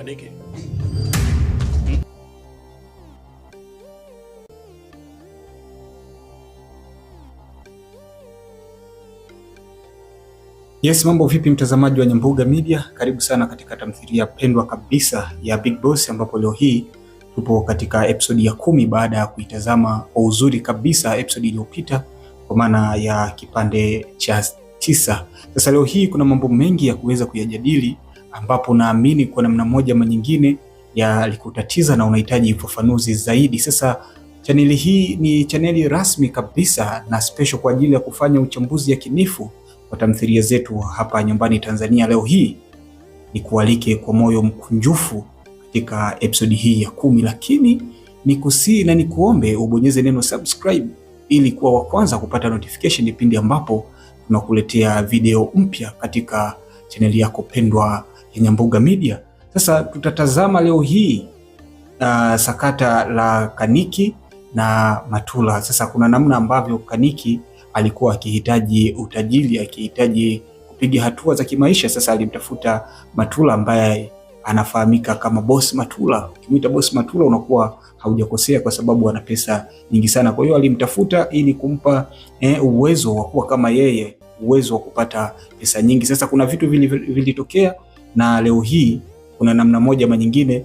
Kaniki. Yes, mambo vipi mtazamaji wa Nyambuga Media? Karibu sana katika tamthilia pendwa kabisa ya Big Boss, ambapo leo hii tupo katika episode ya 10 baada ya kuitazama kwa uzuri kabisa episode iliyopita kwa maana ya kipande cha 9. Sasa leo hii kuna mambo mengi ya kuweza kuyajadili, ambapo naamini kwa namna moja ama nyingine yalikutatiza na unahitaji ufafanuzi zaidi. Sasa chaneli hii ni chaneli rasmi kabisa na special kwa ajili ya kufanya uchambuzi yakinifu wa tamthilia zetu hapa nyumbani Tanzania. Leo hii ni kualike kwa moyo mkunjufu katika episode hii ya 10, lakini nikusii na nikuombe ubonyeze neno subscribe ili kuwa wa kwanza kupata notification pindi ambapo tunakuletea video mpya katika chaneli yako pendwa ya Nyambuga Media. Sasa tutatazama leo hii sakata la Kaniki na Matula. Sasa kuna namna ambavyo Kaniki alikuwa akihitaji utajiri, akihitaji kupiga hatua za kimaisha. Sasa alimtafuta Matula ambaye anafahamika kama Boss Matula. Ukimwita Boss Matula unakuwa haujakosea kwa sababu ana pesa nyingi sana. Kwa hiyo alimtafuta ili kumpa uwezo wa kuwa kama yeye, uwezo wa kupata pesa nyingi. Sasa kuna vitu vilitokea na leo hii kuna namna moja ama nyingine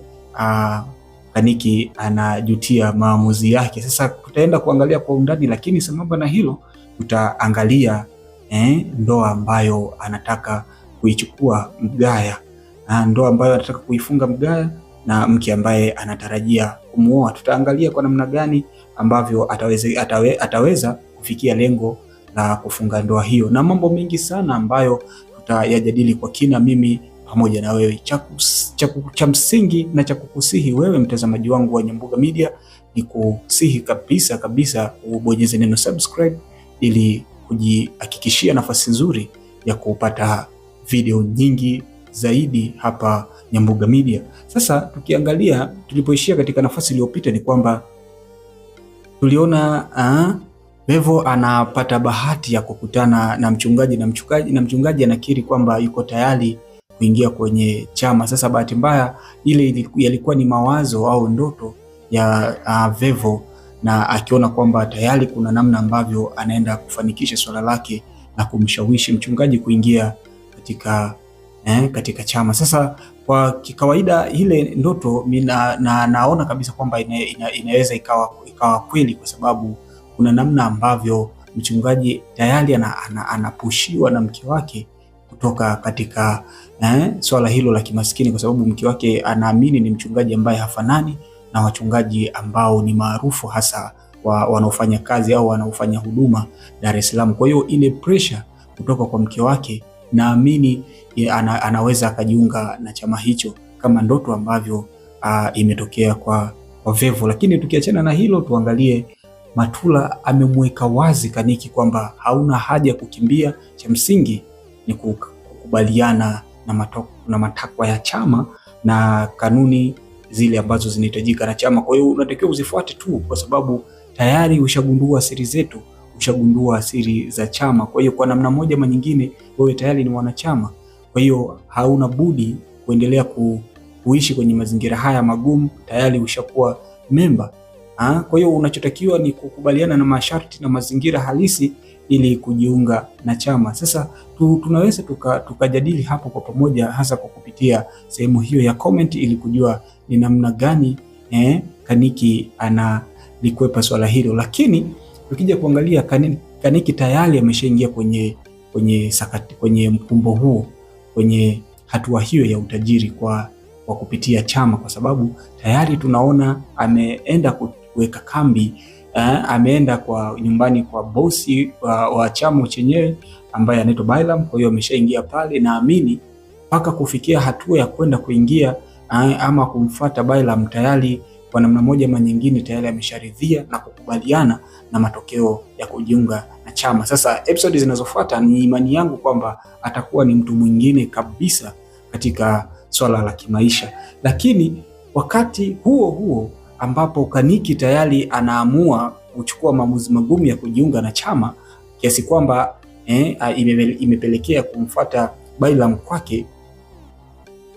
Kaniki anajutia maamuzi yake. Sasa tutaenda kuangalia kwa undani, lakini sambamba na hilo tutaangalia ndoa ambayo anataka kuichukua Mgaya, ndoa ambayo anataka kuifunga Mgaya na mke ambaye anatarajia kumuoa. Tutaangalia kwa namna gani ambavyo ataweza kufikia lengo la kufunga ndoa hiyo, na mambo mengi sana ambayo tutayajadili kwa kina, mimi pamoja na wewe. Cha msingi na cha kukusihi wewe mtazamaji wangu wa Nyambuga Media ni kusihi kabisa ubonyeze neno subscribe ili kujihakikishia nafasi nzuri ya kupata video nyingi zaidi hapa Nyambuga Media. Sasa tukiangalia tulipoishia katika nafasi iliyopita ni kwamba tuliona Vevo anapata bahati ya kukutana na mchungaji na mchungaji anakiri kwamba yuko tayari kuingia kwenye chama. Sasa bahati mbaya ile yalikuwa ni mawazo au ndoto ya Vevo, na akiona kwamba tayari kuna namna ambavyo anaenda kufanikisha swala lake na kumshawishi mchungaji kuingia katika chama. Sasa kwa kikawaida ile ndoto naona kabisa kwamba inaweza ikawa kweli, kwa sababu kuna namna ambavyo mchungaji tayari anapushiwa na mke wake kutoka katika swala hilo la kimaskini, kwa sababu mke wake anaamini ni mchungaji ambaye hafanani na wachungaji ambao ni maarufu hasa wanaofanya kazi au wanaofanya huduma Dar es Salaam. Kwa hiyo ile pressure kutoka kwa mke wake, naamini anaweza akajiunga na chama hicho kama ndoto ambavyo imetokea kwa Vevo. Lakini tukiachana na hilo, tuangalie Matula amemweka wazi Kaniki kwamba hauna haja kukimbia, cha msingi ni kukubaliana na matakwa ya chama na kanuni zile ambazo zinahitajika na chama. Kwa hiyo unatakiwa uzifuate tu, kwa sababu tayari ushagundua siri zetu, ushagundua siri za chama. Kwa hiyo kwa namna moja ama nyingine wewe tayari ni mwanachama, kwa hiyo hauna budi kuendelea kuishi kwenye mazingira haya magumu, tayari ushakuwa memba. Kwa hiyo unachotakiwa ni kukubaliana na masharti na mazingira halisi ili kujiunga na chama. Sasa tunaweza tukajadili hapo kwa pamoja, hasa kwa kupitia sehemu hiyo ya comment, ili kujua ni namna gani Kaniki analikwepa swala hilo. Lakini tukija kuangalia Kaniki tayari ameshaingia kwenye mkumbo huo, kwenye hatua hiyo ya utajiri kwa kupitia chama, kwa sababu tayari tunaona ameenda kuweka kambi. Ameenda kwa nyumbani kwa bosi wa chama chenyewe ambaye anaitwa Bailam. Kwa hiyo ameshaingia pale, naamini mpaka kufikia hatua ya kwenda kuingia ama kumfuata Bailam, tayari kwa namna moja ama nyingine tayari amesharidhia na kukubaliana na matokeo ya kujiunga na chama. Sasa episode zinazofuata ni imani yangu kwamba atakuwa ni mtu mwingine kabisa katika swala la kimaisha. Lakini wakati huo ambapo Kaniki tayari anaamua kuchukua maamuzi magumu ya kujiunga na chama, kiasi kwamba imepelekea kumfuata Bailam kwake,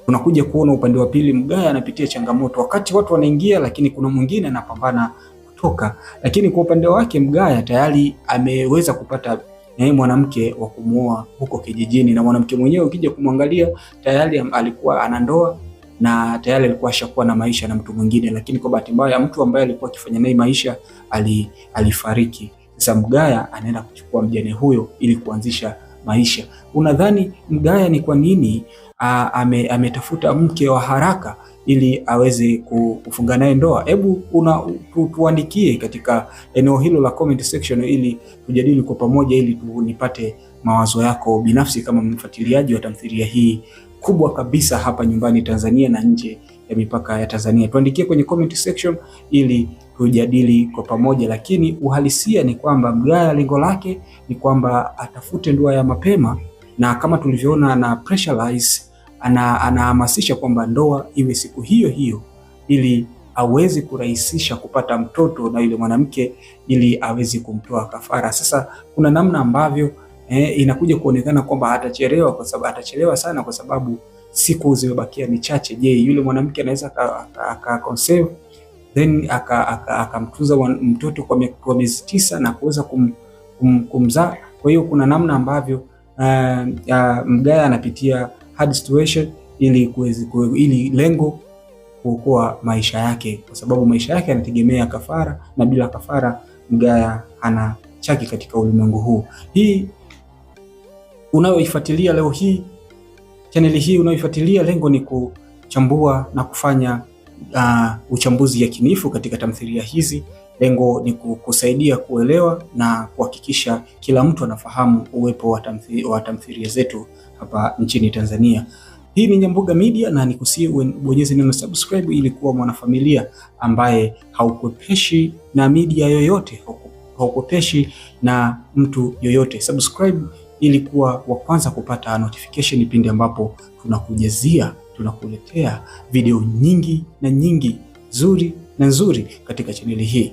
tunakuja kuona upande wa pili, Mgaya anapitia changamoto wakati watu wanaingia, lakini kuna mwingine anapambana kutoka. Lakini kwa upande wake Mgaya tayari ameweza kupata mwanamke wa kumuoa huko kijijini, na mwanamke mwenyewe ukija kumwangalia tayari alikuwa ana ndoa na tayari alikuwa ashakuwa na maisha na mtu mwingine, lakini kwa bahati mbaya mtu ambaye alikuwa akifanya naye maisha alifariki. Sasa Mgaya anaenda kuchukua mjane huyo ili kuanzisha maisha. Unadhani Mgaya ni kwa nini ametafuta mke wa haraka ili aweze kufunga naye ndoa? Hebu tuandikie katika eneo hilo la comment section ili tujadili kwa pamoja, ili nipate mawazo yako binafsi kama mfuatiliaji wa tamthilia hii kubwa kabisa hapa nyumbani Tanzania na nje ya mipaka ya Tanzania. Tuandikie kwenye comment section ili tujadili kwa pamoja, lakini uhalisia ni kwamba Mgaya lengo lake ni kwamba atafute ndoa ya mapema, na kama tulivyoona na pressurize anahamasisha kwamba ndoa iwe siku hiyo hiyo ili aweze kurahisisha kupata mtoto na yule mwanamke ili aweze kumtoa kafara. Sasa kuna namna ambavyo inakuja kuonekana kwamba atachelewa sana kwa sababu siku zimebakia ni chache. Je, yule mwanamke anaweza conceive then akamtunza mtoto kwa miezi 9 na kuweza kumzaa? Kwa hiyo kuna namna ambavyo Mgaya anapitia hard situation ili lengo kuokoa maisha yake, kwa sababu maisha yake yanategemea kafara, na bila kafara Mgaya hana chaki katika ulimwengu huu. Hii unayoifuatilia leo hii, channel hii unayoifuatilia, lengo ni kuchambua na kufanya uchambuzi yakinifu katika tamthilia hizi. Lengo ni kusaidia kuelewa na kuhakikisha kila mtu anafahamu uwepo wa tamthilia zetu hapa nchini Tanzania. Hii ni Nyambuga Media na nikusihi ubonyeze neno subscribe ili kuwa mwanafamilia ambaye haukopeshi na media yoyote, haukopeshi na mtu yoyote. Subscribe ili kuwa wa kwanza kupata notification pindi ambapo tunakuletea video nyingi na nyingi nzuri katika chaneli hii.